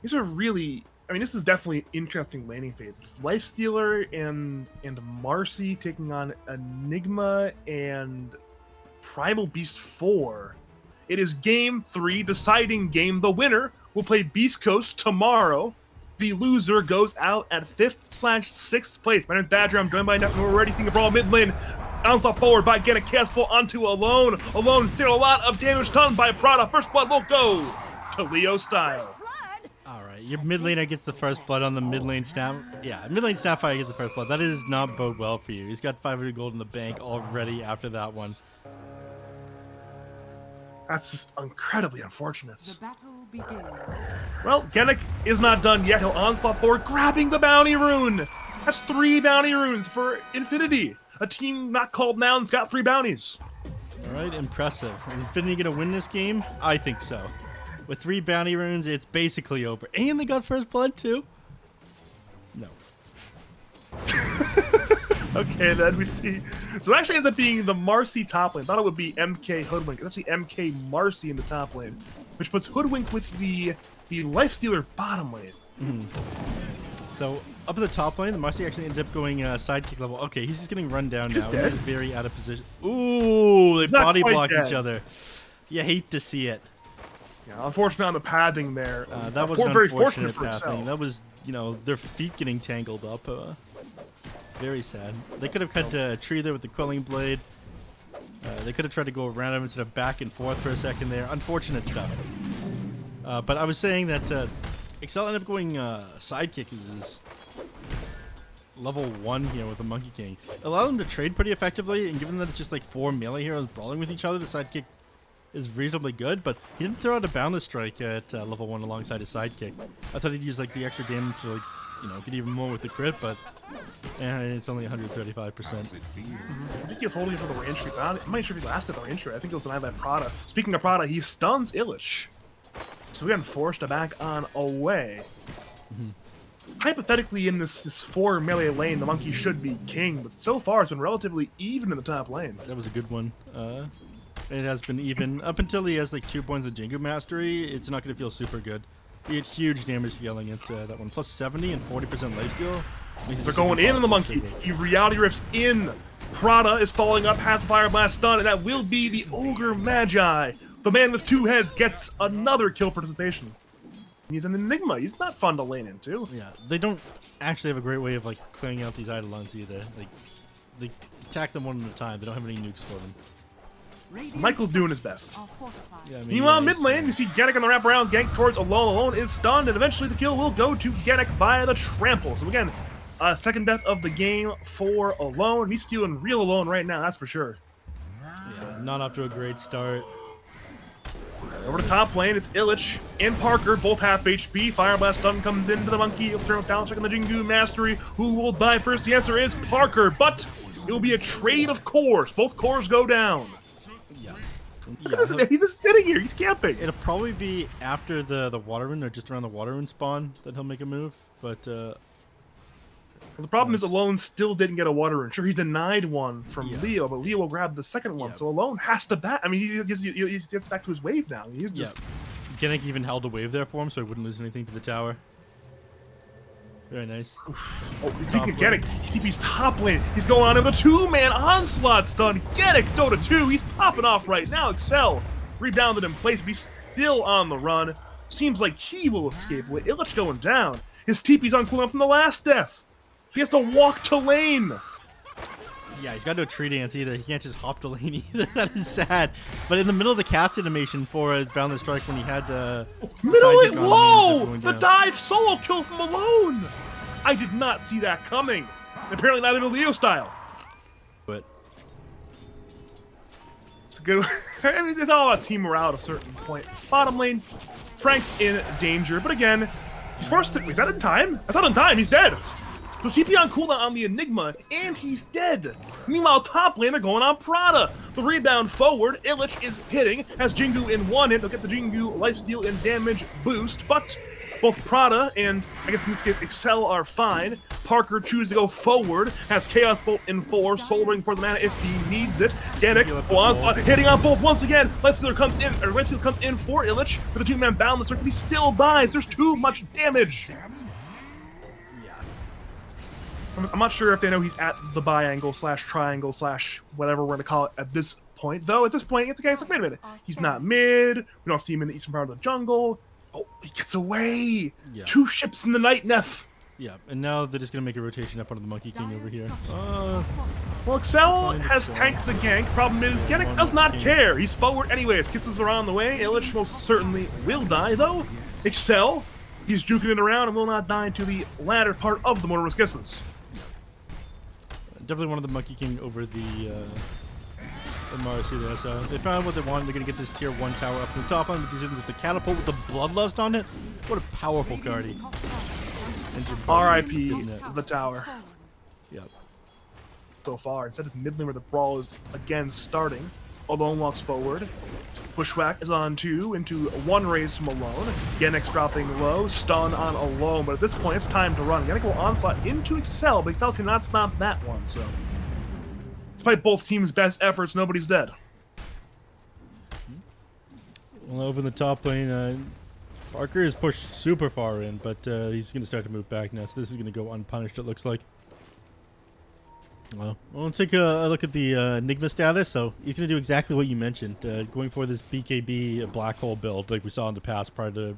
These are really, I mean, this is definitely an interesting laning phase. It's Lifestealer and Marcy taking on Enigma and Primal Beast 4. It is game 3, deciding game. The winner will play Beast Coast tomorrow. The loser goes out at 5th/6th place. My name is Badger. I'm joined by neph, and we're already seeing a brawl mid lane. Onslaught forward by getting a cast full onto Alone. Alone did a lot of damage done by Prada. First blood will go to Leo style. Alright, your mid laner gets the first blood on the mid lane snap. Yeah, mid lane snapfire gets the first blood. That does not bode well for you. He's got 500 gold in the bank already after that one. That's just incredibly unfortunate. The battle begins. Well, Genic is not done yet. He'll onslaught forward, grabbing the bounty rune. That's 3 bounty runes for Infinity. A team not called Mounds got 3 bounties. Alright, impressive. Is Infinity gonna win this game? I think so. With 3 bounty runes, it's basically over. And they got first blood too? No. Okay, then we see. So it actually ends up being the Marcy top lane. Thought it would be MK Hoodwink. It's actually MK Marcy in the top lane, which puts Hoodwink with the Lifestealer bottom lane. So up at the top lane, the Marcy actually ended up going sidekick level. Okay, he's just getting run down now. Dead. He's very out of position. Ooh, they He's not body quite block dead. each other. You hate to see it. Yeah, unfortunate on the padding there. That was very unfortunate fortunate for happening. Excel. That was, you know, their feet getting tangled up. Very sad. They could have cut a tree there with the quelling blade. They could have tried to go around him instead of back and forth for a second there. Unfortunate stuff. But I was saying that Excel ended up going sidekick is level 1 here with the Monkey King. It allowed them to trade pretty effectively, and given that it's just like 4 melee heroes brawling with each other, the sidekick is reasonably good, but he didn't throw out a boundless strike at level 1 alongside his sidekick. I thought he'd use like the extra damage to like, you know, get even more with the crit, but it's only 135%. I think he was holding it for the range tree. I'm not sure if he lasted the range tree. I think it was denied by Prada. Speaking of Prada, he stuns Illich. So we're getting forced to back on away. Hypothetically, in this 4 melee lane, the monkey should be king, but so far it's been relatively even in the top lane. That was a good one. It has been even up until he has like 2 points of Jingu Mastery. It's not going to feel super good. He had huge damage scaling at that one. Plus 70 and 40% lifesteal. They're going in on the monkey. He reality rips in. Prada is falling up, has Fire Blast stun, and that will be the Ogre Magi. The man with 2 heads gets another kill participation. He's an Enigma. He's not fun to lane into. Yeah, they don't actually have a great way of like clearing out these Eidolons either. Like, they attack them one at a time. They don't have any nukes for them. Michael's doing his best. Yeah, I mean, Meanwhile, yeah, mid lane, you see Genic on the wraparound, gank towards Alone. Alone is stunned, and eventually the kill will go to Genic via the trample. So again, second death of the game for Alone. He's feeling real alone right now, that's for sure. Yeah, not off to a great start. Over to top lane, it's Illich and Parker, both half HP. Fire Blast stun comes into the monkey. He'll turn with down, checking the Jingu Mastery. Who will die first? The answer is Parker, but it will be a trade of cores. Both cores go down. Yeah, He's just sitting here. He's camping. it'll probably be after the water rune or just around the water rune spawn that he'll make a move. But Well, the problem is Alone still didn't get a water rune. Sure, he denied one from Leo, but Leo will grab the second one. Yeah. So Alone has to back. I mean, he gets back to his wave now. He's just Genic even held a wave there for him, so he wouldn't lose anything to the tower. Very nice. Oh, speaking of Genic, he's top lane. He's going on with a 2-man onslaught stun. Genic, Dota 2. He's popping off right now. Excel rebounded in place, but he's still on the run. Seems like he will escape with Illich going down. His TP's on cooldown from the last death. He has to walk to lane. Yeah, he's got to do a tree dance either. He can't just hop to lane either. That is sad. But in the middle of the cast animation for his Boundless Strike when he had Middle it low! going The down. dive solo kill from Alone! I did not see that coming. Apparently neither did Leo style. But It's a good. I mean, it's all about team morale at a certain point. Bottom lane, Frank's in danger, but again, he's forced to. Is that in time? That's not in time. He's dead. So TP on cooldown on the Enigma, and he's dead. Meanwhile, top lane, they're going on Prada. The rebound forward, Illich is hitting, has Jingu in one hit. They'll get the Jingu lifesteal and damage boost, but both Prada and, I guess in this case, Excel are fine. Parker chooses to go forward, has Chaos Bolt in 4, Soul Ring for the mana if he needs it. Genic, onslaught, hitting on both once again. Life Stealer comes in, or Life Stealer comes in for Illich with a 2-man Boundless Circle. He still dies. There's too much damage. I'm not sure if they know he's at the bi-angle slash triangle slash whatever we're going to call it at this point, though. At this point, it's okay. It's like, wait a minute. He's not mid. We don't see him in the eastern part of the jungle. Oh, he gets away. Yeah. 2 ships in the night, neph. Yeah, and now they're just going to make a rotation up onto the Monkey King over here. Well, Excel has tanked the gank. Problem is, Genic does not care. He's forward anyways. Kisses are on the way. Illich most certainly will die, though. Excel, he's juking it around and will not die until the latter part of the Mortimer's Kisses. Definitely one of the Monkey King over the Marcy there. So they found what they wanted. They're going to get this tier 1 tower up from the top end with these items with the catapult with the Bloodlust on it. What a powerful card. R.I.P. the tower. Yep. So far, instead of mid lane where the brawl is again starting. Alone walks forward. Bushwhack is on 2 into 1 raise from Alone. Genic's dropping low, stun on Alone, but at this point it's time to run. Genic will onslaught into Excel, but Excel cannot stop that one, so. Despite both teams' best efforts, nobody's dead. Well, over in the top lane, Parker is pushed super far in, but he's going to start to move back now, so this is going to go unpunished, it looks like. Well, let's take a look at the Enigma status. So he's going to do exactly what you mentioned, going for this BKB black hole build like we saw in the past prior to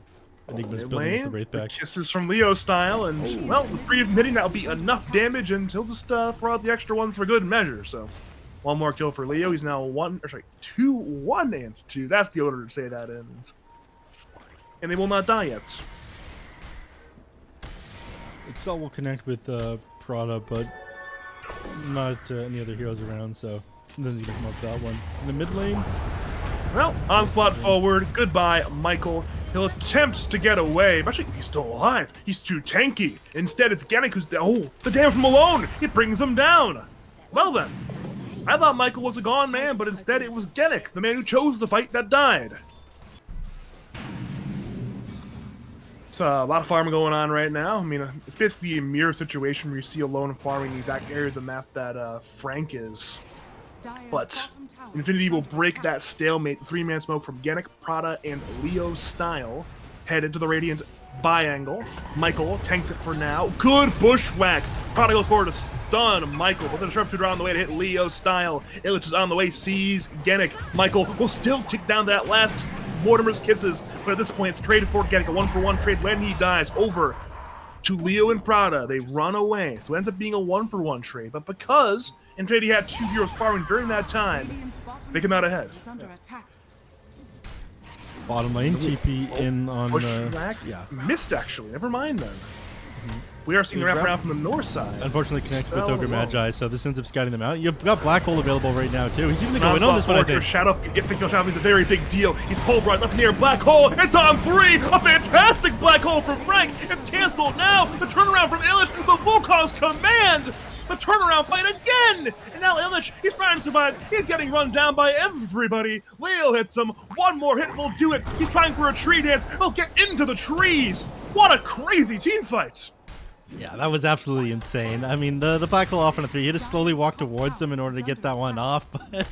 Enigma's building with the Wraith back. Kisses from Leo style, and well, with 3 of hitting, that'll be enough damage, and he'll just throw out the extra ones for good measure. So 1 more kill for Leo. He's now 2-1 ants 2. That's the order to say that in. And they will not die yet. Excel will connect with Prada, but not any other heroes around, so then he's gonna come up that one. In the mid lane, well, onslaught forward. Goodbye, Michael. He'll attempt to get away, but actually, he's still alive. He's too tanky. Instead, it's Genic who's the damage from Alone. It brings him down. Well then, I thought Michael was a gone man, but instead it was Genic, the man who chose the fight, that died. A lot of farming going on right now. I mean, it's basically a mirror situation where you see Alone farming the exact area of the map that Frank is. But Infinity will break that stalemate. The 3-man smoke from Genic, Prada, and Leo style. Head into the Radiant bi-angle. Michael tanks it for now. Good bushwhack. Prada goes forward to stun Michael, but then the sharpshooter on the way to hit Leo style. Illich is on the way, sees Genic. Michael will still tick down that last Mortimer's Kisses, but at this point it's traded for Genic, a 1-for-1 trade when he dies. Over to Leo and Prada. They run away, so it ends up being a 1-for-1 trade, but because Infinity had 2 heroes farming during that time, they come out ahead. Bottom lane, TP in on Bushwhack? Yeah. Missed actually, never mind then. We are seeing the wraparound from the north side. Unfortunately connects with Ogre Magi, so this ends up scouting them out. You've got Black Hole available right now, too. He's even going to go in on this one, I think. Shadow, get the kill. Shadow is a very big deal. He's pulverized up in the air. Black Hole, it's on 3! A fantastic Black Hole from Frank! It's canceled now! The turnaround from Illich, the Vulcan's command! The turnaround fight again! And now Illich, he's trying to survive. He's getting run down by everybody. Leo hits him. 1 more hit will do it. He's trying for a tree dance. He'll get into the trees. What a crazy team fight! Yeah, that was absolutely insane. I mean, the Black Hole off on a 3, he had to slowly walk towards him in order to get that one off, but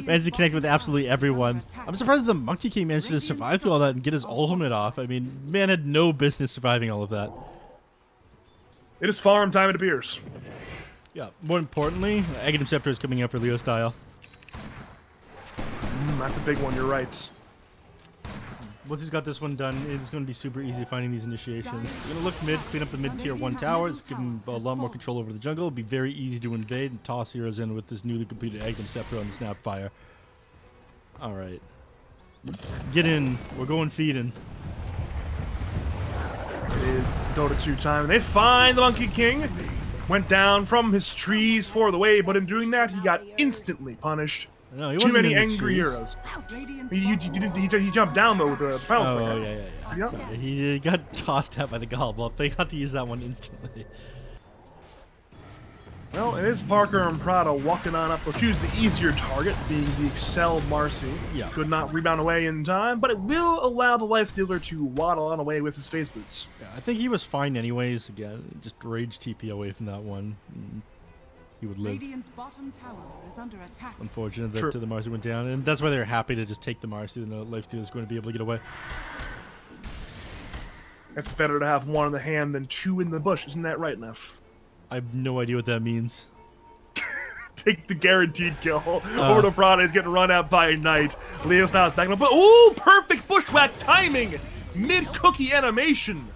managed to connect with absolutely everyone. I'm surprised the Monkey King managed to survive through all that and get his ultimate off. I mean, man had no business surviving all of that. It is farm time, it appears. Yeah, more importantly, Aghanim Scepter is coming up for Leo style. That's a big one, you're right. Once he's got this one done, it's going to be super easy finding these initiations. We're going to look mid, clean up the mid tier 1 towers, give him a lot more control over the jungle. It'll be very easy to invade and toss heroes in with this newly completed Aghanim Scepter on the Snapfire. Alright. Get in. We're going feeding. It is Dota 2 time. They find the Monkey King. Went down from his trees for the wave, but in doing that, he got instantly punished. No, he Too wasn't many in the angry trees. heroes. He jumped down though with the power Oh, flame. yeah. Yep. Sorry, he got tossed out by the Gobble. They got to use that one instantly. Well, it is Parker and Prada walking on up. They'll choose the easier target, being the Excel Marcy. Yeah. Could not rebound away in time, but it will allow the Lifestealer to waddle on away with his phase boots. Yeah, I think he was fine anyways. Again, just rage TP away from that one. He would live. Radiant's bottom tower is under attack. Unfortunate that True. the Marcy went down, and that's why they're happy to just take the Marcy. The Lifestealer is going to be able to get away. It's better to have one in the hand than two in the bush, isn't that right, Neff? I have no idea what that means. Take the guaranteed kill. Over to Prada. He's getting run out by Knight. Leo Styles back up. Ooh, perfect bushwhack timing. Mid-cookie animation.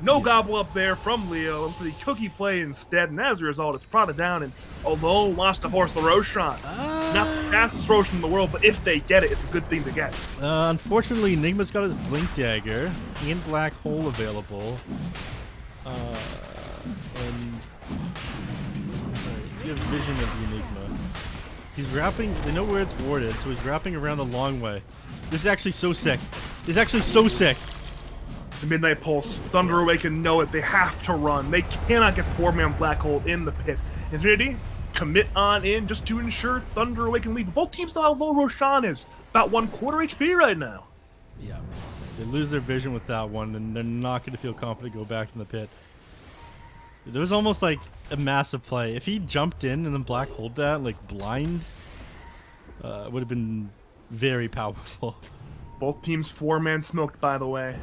No gobble up there from Leo. And for the cookie play instead. And as a result, it's Prada down. And alone wants to force the Roshan. Not the fastest Roshan in the world, but if they get it, it's a good thing to get. Unfortunately, Enigma's got his Blink Dagger and Black Hole available. And you have vision of the Enigma. He's wrapping. They know where it's warded, so he's wrapping around the long way. This is actually so sick. This is actually so sick. It's a Midnight Pulse. Thunder Awaken know it. They have to run. They cannot get 4-man Black Hole in the pit. Infinity, commit on in just to ensure Thunder Awaken leave. Both teams know how low Roshan is. About 1/4 HP right now. Yeah. They lose their vision with that one, and they're not going to feel confident to go back in the pit. It was almost like a massive play. If he jumped in and then Black Holed that, like blind, it would have been very powerful. Both teams 4-man smoked, by the way.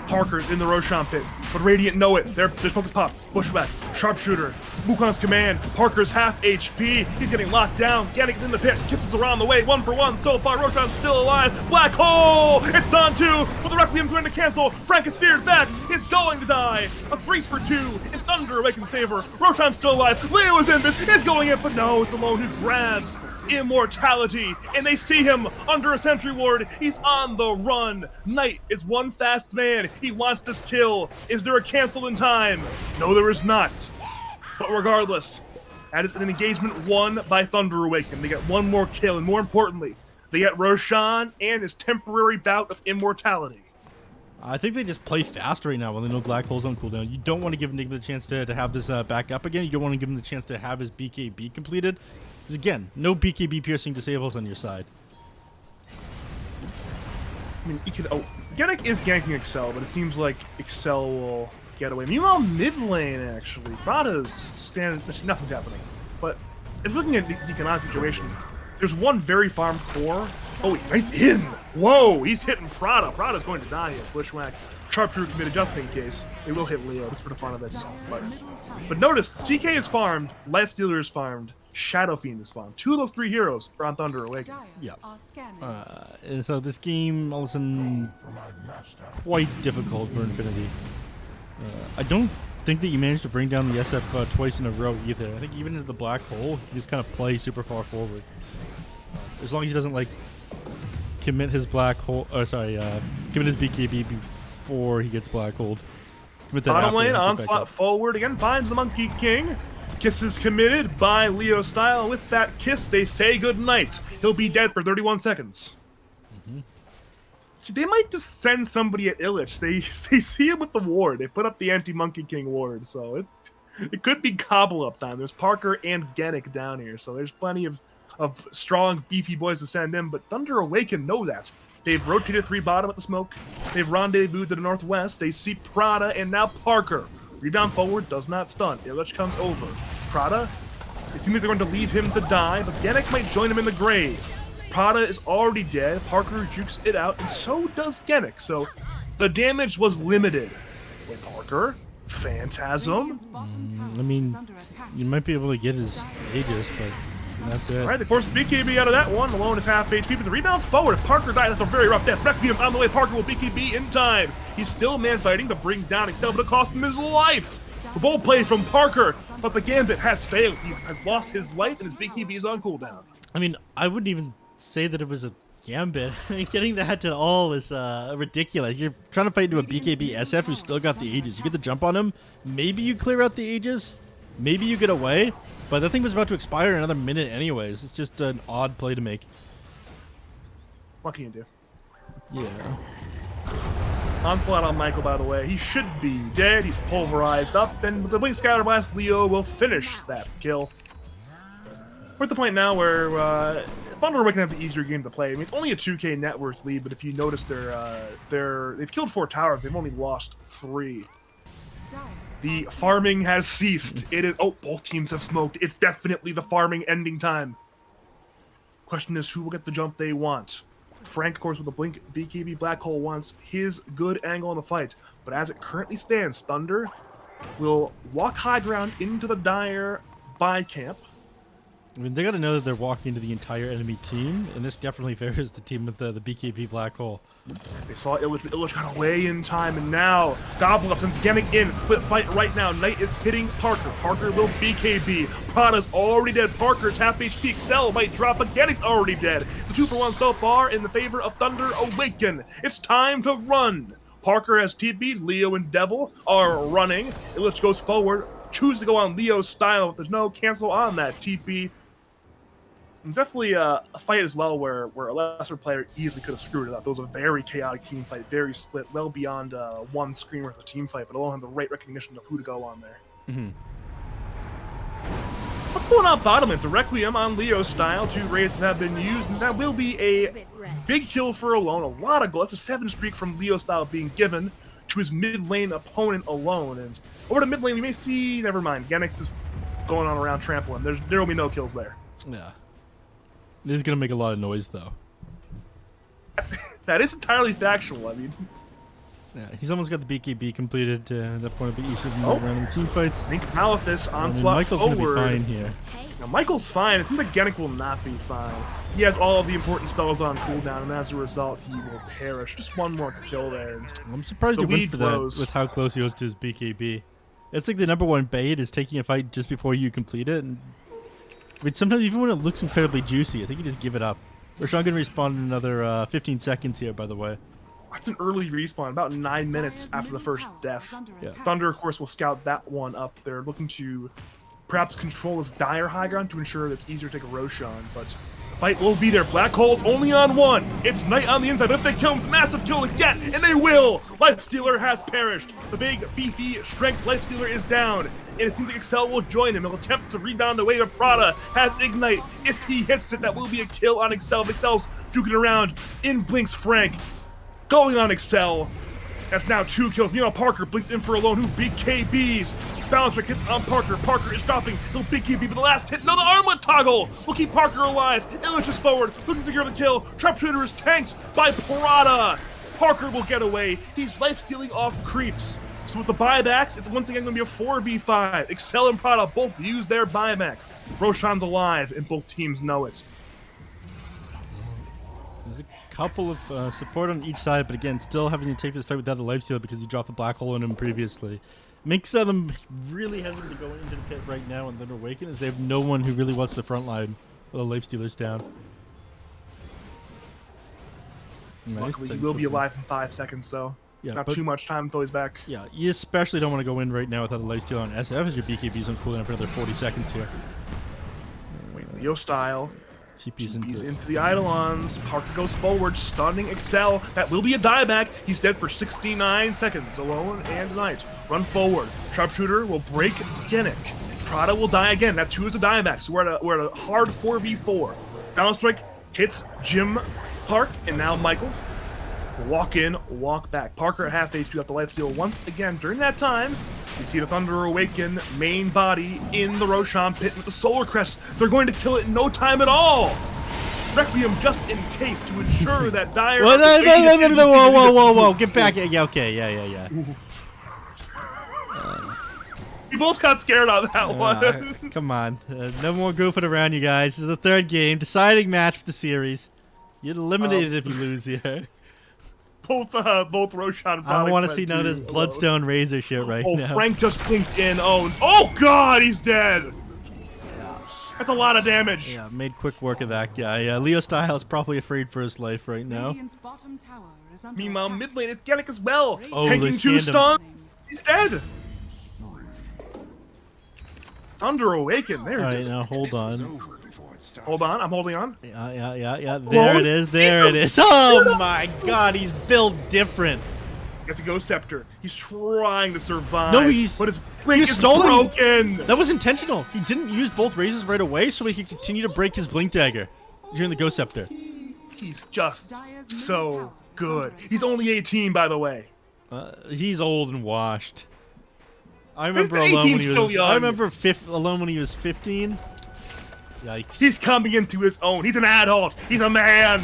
Parker's in the Roshan pit, but Radiant know it. Their focus pop, Bushwhack, Sharpshooter, Wukong's command. Parker's half HP. He's getting locked down. Gannick's in the pit. Kisses around the way. 1 for 1 so far. Roshan's still alive. Black Hole! It's on 2, but the Requiem's going to cancel. Frank is feared back. He's going to die. A 3 for 2 in Thunder Awaken's favor. Roshan's still alive. Leo is in this. Is going in, but no, it's Alone who grabs immortality, and they see him under a sentry ward. He's on the run. Knight is one fast man. He wants this kill. Is there a cancel in time? No, there is not. But regardless, that is an engagement won by Thunder Awaken. They get one more kill, and more importantly, they get Roshan and his temporary bout of immortality. I think they just play fast right now when they know Black Hole's on cooldown. You don't want to give Enigma the chance to have this back up again. You don't want to give him the chance to have his BKB completed. Because again, no BKB piercing disables on your side. I mean, he could. Oh, Gannick is ganking Excel, but it seems like Excel will get away. Meanwhile, mid lane actually, Prada's standing. Nothing's happening. But if looking at the economic situation, there's one very farm core. Oh, he's in. Whoa, he's hitting Prada. Prada's going to die here. Bushwhack, Sharpshooter committed just in case. They will hit Leo just for the fun of it. But notice, CK is farmed, Lifestealer is farmed, Shadow Fiend is farmed. 2 of those 3 heroes are on Thunder Awaken. Yeah. Are scanning. And so this game, all of a sudden, quite difficult for Infinity. I don't think that you managed to bring down the SF twice in a row either. I think even into the Black Hole, he just kind of plays super far forward. As long as he doesn't like commit his Black Hole, commit his BKB before he gets Black Holed. Bottom lane, onslaught forward again, finds the Monkey King. Kiss is committed by Leo Style. With that kiss, they say goodnight. He'll be dead for 31 seconds. They might just send somebody at Illich. They see him with the ward. They put up the anti-Monkey King ward, so it could be gobble up time. There's Parker and Gannick down here, so there's plenty of strong, beefy boys to send in, but Thunder Awaken know that. They've rotated 3 bottom at the smoke. They've rendezvoused to the northwest. They see Prada and now Parker. Rebound forward, does not stun. Illich comes over. Prada, it seems like they're going to leave him to die, but Gannick might join him in the grave. Prada is already dead. Parker jukes it out, and so does Gannick. So the damage was limited. With Parker, Phantasm. I mean, you might be able to get his Aegis, but that's it. All right, they force BKB out of that one. Alone is half HP, but the rebound forward. If Parker dies, that's a very rough death. Requiem on the way. Parker will BKB in time. He's still man fighting to bring down Excel, but it cost him his life. The bold play from Parker, but the Gambit has failed. He has lost his life, and his BKB is on cooldown. I mean, I wouldn't even say that it was a Gambit. Getting that at all is ridiculous. You're trying to fight into a BKB SF who's still got the Aegis. You get the jump on him. Maybe you clear out the Aegis. Maybe you get away. But that thing was about to expire in another minute anyways. It's just an odd play to make. What can you do? Yeah. Onslaught on Michael, by the way. He should be dead. He's pulverized up, and with the Blink Scatter Blast, Leo will finish that kill. We're at the point now where Thunder Awaken have the easier game to play. I mean, it's only a 2K net worth lead, but if you notice, they've killed 4 towers. They've only lost 3. The farming has ceased. It is. Oh, both teams have smoked. It's definitely the farming ending time. Question is, who will get the jump they want? Frank, of course, with the Blink BKB Black Hole wants his good angle in the fight, but as it currently stands, Thunder will walk high ground into the Dire buy camp. I mean, they got to know that they're walking into the entire enemy team, and this definitely favors the team with the BKB Black Hole. They saw Illich, but Illich got away in time, and now Goblin sends Gemming in. Split fight right now. Knight is hitting Parker. Parker will BKB. Prada's already dead. Parker's half HP. Excel might drop, but Gennic's already dead. It's a 2-for-1 so far in the favor of Thunder Awaken. It's time to run. Parker has TP'd. Leo and Devil are running. Illich goes forward. Choose to go on Leo's style, but there's no cancel on that TP. It's definitely a fight as well where a lesser player easily could have screwed it up. It was a very chaotic team fight, very split, well beyond one screen worth of team fight, but it all had the right recognition of who to go on there. Mm-hmm. What's going on bottom? It's a Requiem on Leo's style. 2 raises have been used, and that will be a big kill for Alone. A lot of gold. That's a 7 streak from Leo style being given to his mid lane opponent Alone. And over to mid lane, you may see, never mind, Genix is going on around trampling. There will be no kills there. Yeah. This is going to make a lot of noise, though. That is entirely factual. I mean, yeah, he's almost got the BKB completed. At that point, a bit easier than the random team fights. I think Malefice onslaught Michael's forward. going to be fine here. Now, Michael's fine. It seems like Gennick will not be fine. He has all of the important spells on cooldown, and as a result, he will perish. Just one more kill there. I'm surprised he went for that with how close he was to his BKB. It's like the #1 bait is taking a fight just before you complete it. And I mean, sometimes even when it looks incredibly juicy, I think you just give it up. Roshan going to respawn in another 15 seconds here, by the way. That's an early respawn, about 9 minutes after the first death. Yeah. Thunder, of course, will scout that one up. They're looking to perhaps control this Dire high ground to ensure that it's easier to take a Roshan, but the fight will be there. Black Hole's only on 1. It's Knight on the inside, but if they kill him, it's a massive kill to get, and they will! Lifestealer has perished. The big, beefy, strength Lifestealer is down, and it seems like Excel will join him. He'll attempt to rebound the wave of Prada. Has Ignite. If he hits it, that will be a kill on Excel. Excel's duking around. In blinks Frank. Going on Excel. That's now 2 kills. Meanwhile, Parker blinks in for Alone, who BKBs. Balance trick hits on Parker. Parker is dropping. He'll BKB, but the last hit. No, the armlet toggle will keep Parker alive. Illich is forward, looking to secure the kill. Sharpshooter is tanked by Prada. Parker will get away. He's life-stealing off creeps. So with the buybacks, it's once again going to be a 4v5. Excel and Prada both use their buyback. Roshan's alive, and both teams know it. There's a couple of support on each side, but again, still having to take this fight without the lifesteal because he dropped the black hole on him previously. Makes them really hesitant to go into the pit right now and then Awaken, as they have no one who really wants the front line with the lifestealers down. Luckily, he will be alive in 5 seconds, though. Yeah, not too much time until he's back. Yeah, you especially don't want to go in right now without the lifesteal on SF, as your BKB's on cooldown for another 40 seconds here. Leo style. TP's into the Eidolons. Parker goes forward, stunning Excel. That will be a dieback. He's dead for 69 seconds. Alone and Knight. Run forward. Sharpshooter will break Gennick. Prada will die again. That 2 is a dieback. So we're at a hard 4v4. Down strike hits Jim Park, and now Michael. Walk in, walk back. Parker at half HP got the lifesteal once again. During that time, we see the Thunder Awaken main body in the Roshan pit with the Solar Crest. They're going to kill it in no time at all. Requiem just in case to ensure that Dire. Whoa! Get back! Yeah, okay, yeah. We both got scared on that one. Come on, no more goofing around, you guys. This is the 3rd game, deciding match for the series. You're eliminated if you lose here. Both Roshan. I don't want to see none of this Bloodstone Razor shit right now. Oh, Frank just blinked in. Oh God, he's dead. That's a lot of damage. Yeah, made quick work of that guy. Yeah, Leo Style is probably afraid for his life right now. Meanwhile, mid lane is Gennick as well. Oh, Taking 2 stuns. He's dead. Thunder Awaken. There it is. Now hold on. Hold on, I'm holding on. Yeah. There it is. Oh my God, he's built different. Gets a Ghost Scepter. He's trying to survive. No, but his blink is stolen. broken. That was intentional. He didn't use both raises right away, so he could continue to break his Blink Dagger during the Ghost Scepter. He's just so good. He's only 18, by the way. He's old and washed. I remember His alone when 18's he still was. young. I remember alone when he was 15. Yikes. He's coming into his own. He's an adult. He's a man.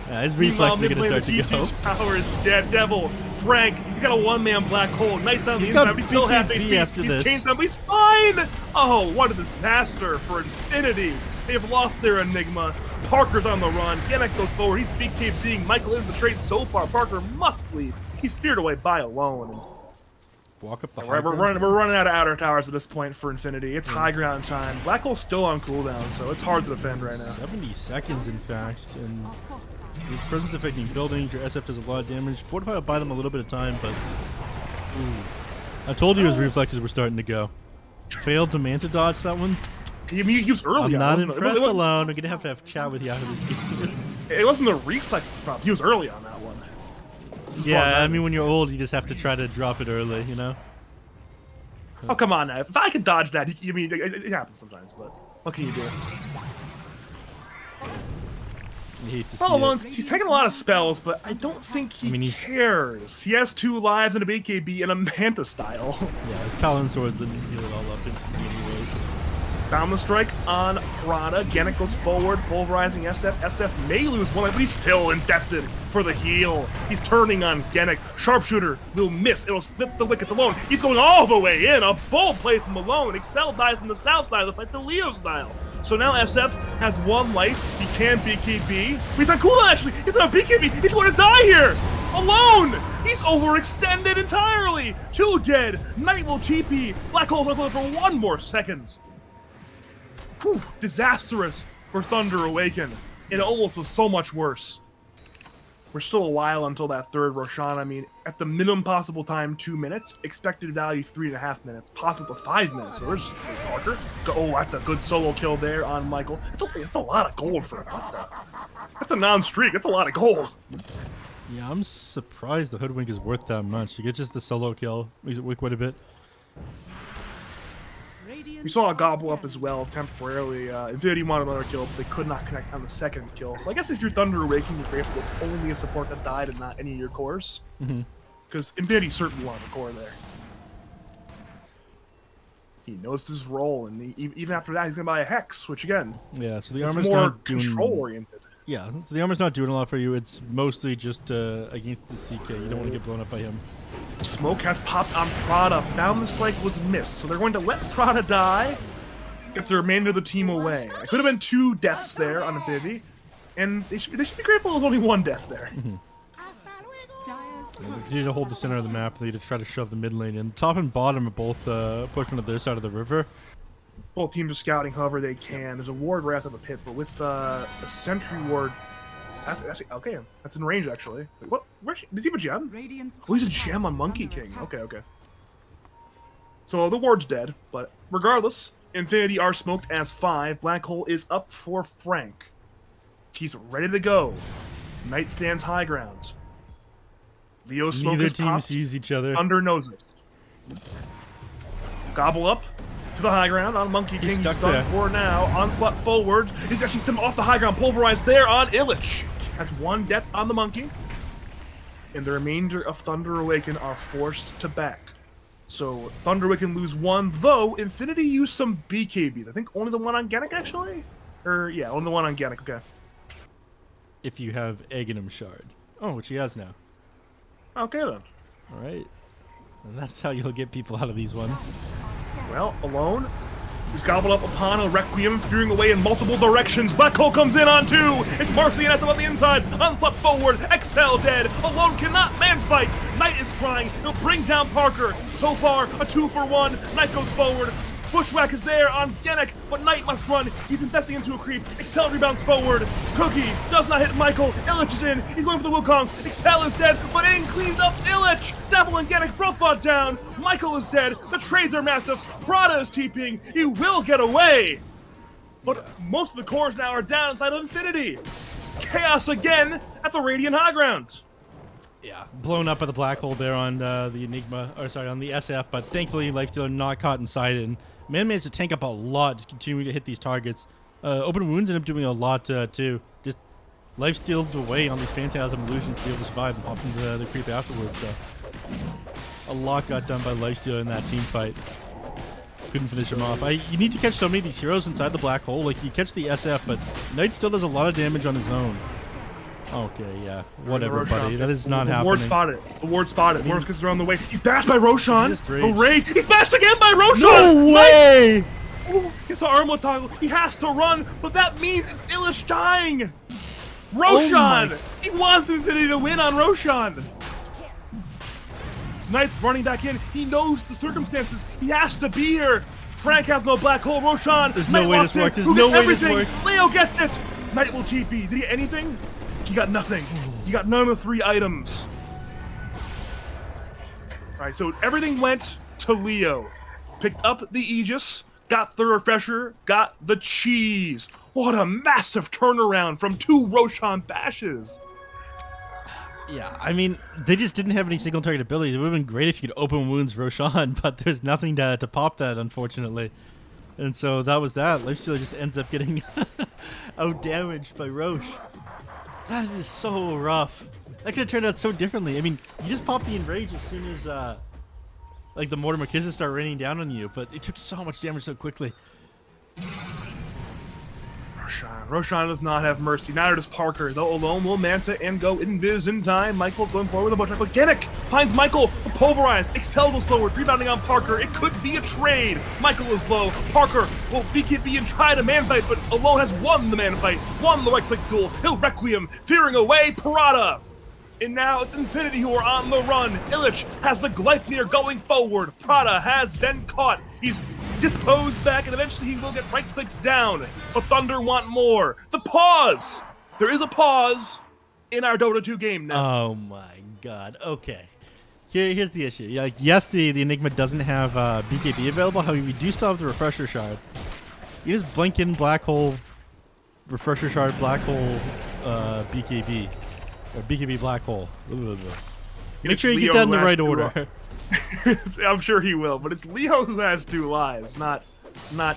Yeah, his Meanwhile, reflexes are gonna mid-lane, start to the go. G2's power is dead. Devil, Frank, he's got a one-man black hole. Knight's on the He's got inside, but he's still half BKB HP. after He's this. chained some, but he's fine. Oh, what a disaster for Infinity. They've lost their Enigma. Parker's on the run. Yannick goes forward. He's BKBing. Michael is the trade so far. Parker must leave. He's feared away by alone. Walk up the high We're ground. running out of outer towers at this point for Infinity. It's high ground time. Black Hole's still on cooldown, so it's hard to defend right now. 70 seconds, in fact, and Are fortified. with presence affecting buildings, your SF does a lot of damage. Fortify will buy them a little bit of time, but I told you his reflexes were starting to go. Failed to Manta dodge that one. He was early I'm on. not It wasn't- impressed it wasn't- alone. I'm gonna have to have a chat with you after this game. It wasn't the reflexes problem. He was early on that one. This is Yeah, fun, I man. mean, when you're old, you just have to try to drop it early, you know? Oh, come on now. If I could dodge that, I mean, it happens sometimes, but what can you do? You hate to see All alone, it. he's taking a lot of spells, but I don't think he I mean, he's- cares. He has 2 lives and a BKB and a Manta style. Yeah, his Paladin Sword didn't heal it all up instantly anyways. Boundless Strike on Prada. Gannett goes forward, pulverizing SF. SF may lose one life, but he's still invested for the heal. He's turning on Gannett. Sharpshooter will miss. It'll split the wickets alone. He's going all the way in. A bold play from Malone. Excel dies on the south side of the fight, the Leo style. So now SF has 1 life. He can BKB. He's on cooldown, actually. He's on a BKB. He's going to die here. Alone! He's overextended entirely. 2 dead. Knight will TP. Black Hole will live for 1 more second. Whew, disastrous for Thunder Awaken. It almost was so much worse. We're still a while until that 3rd Roshan. I mean, at the minimum possible time, 2 minutes. Expected value, 3.5 minutes. Possible to 5 minutes. So there's Parker. Oh, that's a good solo kill there on Michael. It's a lot of gold for him. What the? That's a non-streak. That's a lot of gold. Yeah, I'm surprised the Hoodwink is worth that much. You get just the solo kill. Makes it worth quite a bit. We saw a gobble up as well temporarily. Infinity wanted another kill, but they could not connect on the 2nd kill. So I guess if you're Thunder Awakening, you're grateful it's only a support that died and not any of your cores. Because Infinity certainly wanted a core there. He knows his role, and even after that, he's going to buy a Hex, which again, Yeah, so the it's armor's more not doing... control-oriented. Yeah, so the armor's not doing a lot for you. It's mostly just against the CK. You don't want to get blown up by him. Smoke has popped on Prada. Boundless Strike was missed, so they're going to let Prada die, get the remainder of the team away. It could have been 2 deaths there on Infinity, and they should be grateful there's only 1 death there. Dire's They turret continue to hold the center of the map. They need to try to shove the mid lane in. Top and bottom are both pushing to their side of the river. Both teams are scouting however they can. There's a ward right outside the pit, but with a sentry ward, that's actually okay. That's in range actually. Wait, what? Does he have a gem? Radiant's Oh, he's a top tower gem on is Monkey under King. attack. Okay. So the ward's dead, but regardless, Infinity are smoked as 5. Black Hole is up for Frank. He's ready to go. Knight stands high ground. Leo smoke Neither is team popped. sees each other. Thunder knows it. Gobble up to the high ground on Monkey King. He's stuck done there. for now. Onslaught forward. He's actually them off the high ground. Pulverized there on Illich. That's 1 death on the Monkey. And the remainder of Thunder Awaken are forced to back. So Thunder Awaken lose 1, though Infinity used some BKBs. I think only the one on Gannett actually? Or yeah, only the one on Gannett, okay. If you have Aghanim Shard. Oh, which he has now. Okay then. Alright. And that's how you'll get people out of these ones. Well, alone. He's gobbled up upon a Requiem, fearing away in multiple directions. Black Hole comes in on 2. It's Marcy and Ethel on the inside. Onslaught forward. Excel dead. Alone cannot man fight. Knight is trying. He'll bring down Parker. So far, a 2 for 1. Knight goes forward. Bushwhack is there on Gennett, but Knight must run. He's investing into a creep. Excel rebounds forward. Cookie does not hit Michael. Illich is in. He's going for the Wukongs. Excel is dead, but in cleans up Illich. Devil and Gennett both fought down. Michael is dead. The trades are massive. Prada is TPing. He will get away. But most of the cores now are down inside of Infinity. Chaos again at the Radiant High Ground. Yeah, blown up by the black hole there on the Enigma, or sorry, on the SF, but thankfully Lifestealer not caught inside it, and Man managed to tank up a lot, just continuing to hit these targets. Open Wounds ended up doing a lot too. Just Lifestealed away on these Phantasm Illusions to be able to survive and pop into the creep afterwards, so a lot got done by Lifestealer in that team fight. Couldn't finish him off. You need to catch so many of these heroes inside the black hole. Like, you catch the SF, but Knight still does a lot of damage on his own. Okay, yeah. Whatever, buddy. That is not happening. Ward spotted. The ward spotted. Ward is around the way. He's bashed by Roshan. The rage. He's bashed again by Roshan. No way! Ooh, it's an armor toggle. He has to run, but that means it's Illich dying. Roshan! He wants Infinity to win on Roshan. Knight's running back in. He knows the circumstances. He has to be here. Frank has no black hole. Roshan. There's no way this works. There's no way this works. Leo gets it. Knight will TP. Did he get anything? He got nothing. He got none of the 3 items. Alright, so everything went to Leo. Picked up the Aegis, got the refresher, got the cheese. What a massive turnaround from 2 Roshan bashes. Yeah, I mean, they just didn't have any single target abilities. It would have been great if you could open wounds Roshan, but there's nothing to pop that, unfortunately. And so that was that. Lifestealer just ends up getting out-damaged by Roche. That is so rough. That could have turned out so differently. I mean, you just pop the Enrage as soon as, like, the Mortimer Kisses start raining down on you, but it took so much damage so quickly. Roshan does not have mercy. Neither does Parker. Though alone will Manta and go Invis in time. Michael's going forward with a bunch of Genic finds Michael. Pulverize. Excel goes forward. Rebounding on Parker. It could be a trade. Michael is low. Parker will BKB and try to man fight, but alone has won the man fight. Won the right click duel. He'll Requiem. Fearing away Parada. And now it's Infinity who are on the run. Illich has the Gleipnir going forward. Prada has been caught. He's disposed back, and eventually he will get right-clicked down. But Thunder want more. The pause! There is a pause in our Dota 2 game now. Oh my god. Okay. Here's the issue. Yeah, like, yes, the Enigma doesn't have BKB available. However, we do still have the Refresher Shard. You just blink in Black Hole, Refresher Shard, Black Hole, BKB. Or BKB Black Hole. Make sure you get that in the right order. I'm sure he will, but it's Leo who has 2 lives, not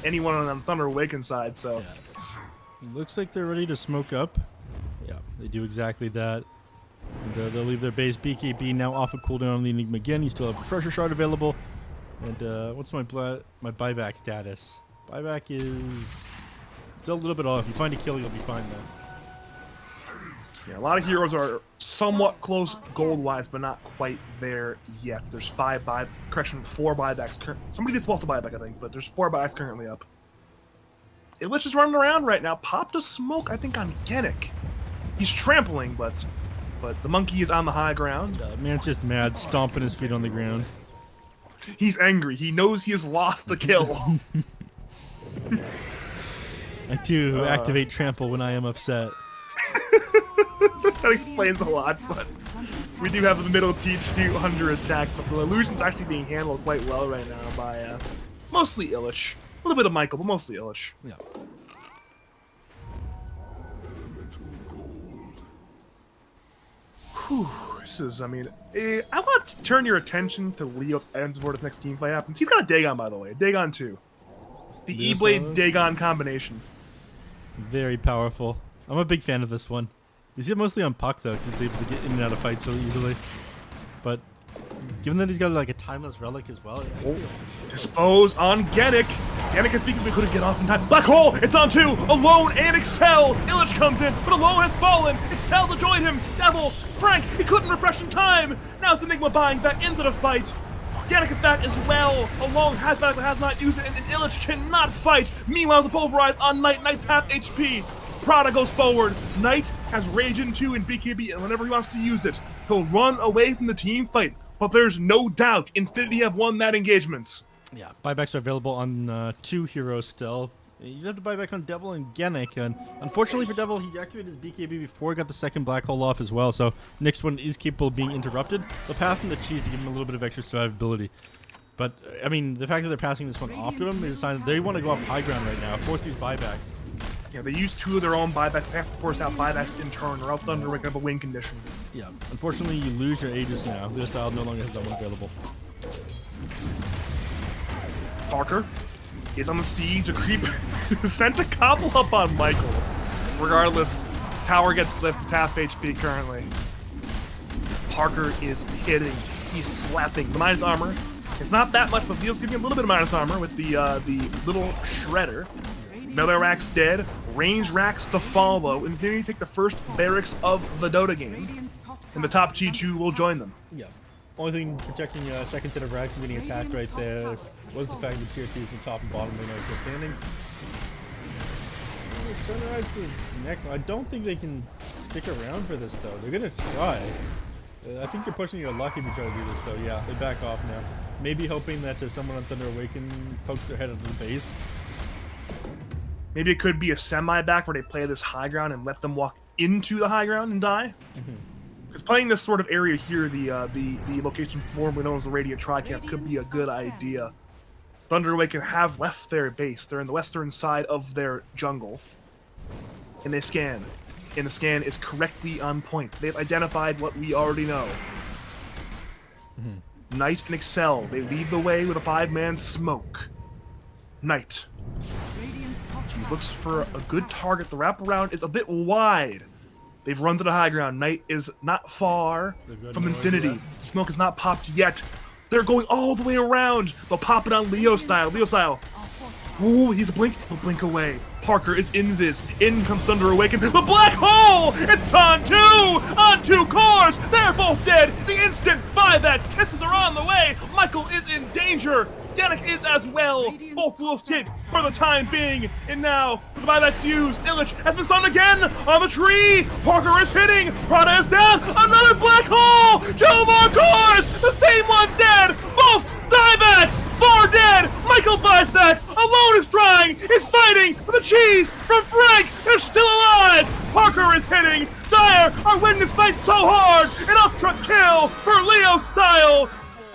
anyone on the Thunder Awaken side, so. Yeah. Looks like they're ready to smoke up. Yeah, they do exactly that. And they'll leave their base. BKB now off a cooldown on the Enigma again. You still have Refresher Shard available. And what's my buyback status? Buyback is still a little bit off. If you find a kill, you'll be fine then. Yeah, a lot of heroes are somewhat close gold-wise, but not quite there yet. There's 4 buybacks. Somebody did lost a buyback, I think, but there's 4 buybacks currently up. Illich is running around right now. Popped a smoke, I think, on Genic. He's trampling, but the monkey is on the high ground. Man's just mad, stomping his feet on the ground. He's angry. He knows he has lost the kill. I do activate trample when I am upset. That explains a lot, but we do have the middle T2 under attack, but the illusion's actually being handled quite well right now by mostly Illich. A little bit of Michael, but mostly Illich. Yeah. Whew, this is, I mean, I want to turn your attention to Leo's items before this next team fight happens. He's got a Dagon, by the way. Dagon 2. The E-Blade Dagon combination. Very powerful. I'm a big fan of this one. You see it mostly on Puck, though, because he's able to get in and out of fights really easily. But given that he's got like a timeless relic as well. Dispose on Genic. Genic is speaking, but couldn't get off in time. Black Hole, it's on 2. Alone and Excel. Illich comes in, but Alone has fallen. Excel to join him. Devil, Frank, he couldn't refresh in time. Now it's Enigma buying back into the fight. Genic is back as well. Alone has back, but has not used it, and Illich cannot fight. Meanwhile, it's a pulverize on Knight. Knight's half HP. Prada goes forward. Knight has Rage in 2 and BKB, and whenever he wants to use it, he'll run away from the team fight. But there's no doubt Infinity have won that engagement. Yeah, buybacks are available on 2 heroes still. You have to buy back on Devil and Genic, and unfortunately for Devil, he activated his BKB before he got the second Black Hole off as well, so next one is capable of being interrupted. They'll pass him the cheese to give him a little bit of extra survivability. But, I mean, the fact that they're passing this one off to him is a sign that they want to go up high ground right now, force these buybacks. Yeah, they use 2 of their own buybacks. They have to force out buybacks in turn, or else Thunderwake have a win condition. Yeah, unfortunately, you lose your Aegis now. Leo Style no longer has that one available. Parker is on the siege. A creep sent a cobble up on Michael. Regardless, tower gets clipped. It's half HP currently. Parker is hitting. He's slapping. The minus armor. It's not that much, but Leo's giving a little bit of minus armor with the little shredder. Melee Rack's dead. Range Rack's to follow. And then you take the first barracks of the Dota game. And the top G2 will join them. Yeah. Only thing protecting second set of racks from getting attacked right there was the fact that tier 2 from top and bottom lane are still standing. Sunrise is next. I don't think they can stick around for this though. They're gonna try. I think you're pushing your luck if you try to do this though. Yeah, they back off now. Maybe hoping that someone on Thunder Awaken pokes their head into the base. Maybe it could be a semi-back where they play this high ground and let them walk into the high ground and die. Because playing this sort of area here, the location formerly known as the Radiant Tri-Camp, could be a good idea. Thunder Awaken have left their base. They're in the western side of their jungle. And they scan. And the scan is correctly on point. They've identified what we already know. Knight and Excel, they lead the way with a 5-man smoke. Knight. He looks for a good target. The wraparound is a bit wide. They've run to the high ground. Knight is not far from Infinity. Smoke is not popped yet. They're going all the way around. They'll pop it on Leo style. Leo style. Ooh, he's a blink. He'll blink away. Parker is invis. In comes Thunder Awaken. The black hole! It's on 2! On 2 cores! They're both dead! The instant buybacks. Kisses are on the way. Michael is in danger. Danik is as well. Both wolves hit for the time being. And now, the buybacks used. Illich has been stunned again on the tree. Parker is hitting. Prada is down. Another black hole. 2 more cores. The same one's dead. Both buybacks. 4 dead. Michael buys back. Alone is trying. Is fighting for the cheese from Frank. They're still alive. Parker is hitting. Dire are winning this fight so hard. An up-truck kill for Leo style.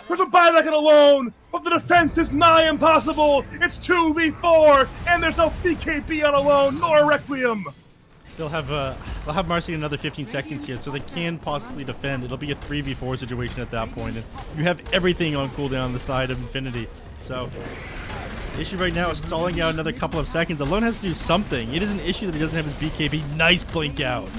There's a buyback and alone, but the defense is nigh impossible. It's 2v4, and there's no BKB on alone nor Requiem. They'll have Marcy another 15 seconds here, so they can possibly defend. It'll be a 3v4 situation at that point, and you have everything on cooldown on the side of Infinity. So the issue right now is stalling out another couple of seconds. Alone has to do something. It is an issue that he doesn't have his BKB. Nice blink out.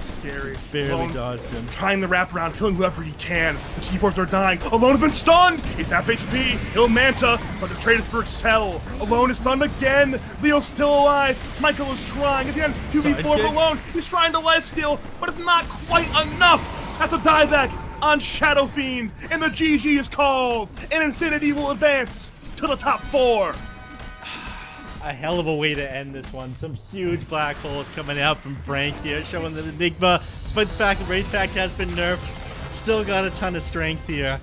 Scary. Barely dodged him. Trying the wraparound, killing whoever he can. The T-Forts are dying. Alone has been stunned. He's half HP. He'll Manta, but the trade is for Excel. Alone is stunned again. Leo's still alive. Michael is trying. At the end, 2v4 for Alone. He's trying to lifesteal, but it's not quite enough. That's a dieback on Shadow Fiend, and the GG is called. And Infinity will advance to the top 4. A hell of a way to end this one. Some huge black holes coming out from Frank here, showing that Enigma, despite the fact that Wraith Pact has been nerfed, still got a ton of strength here.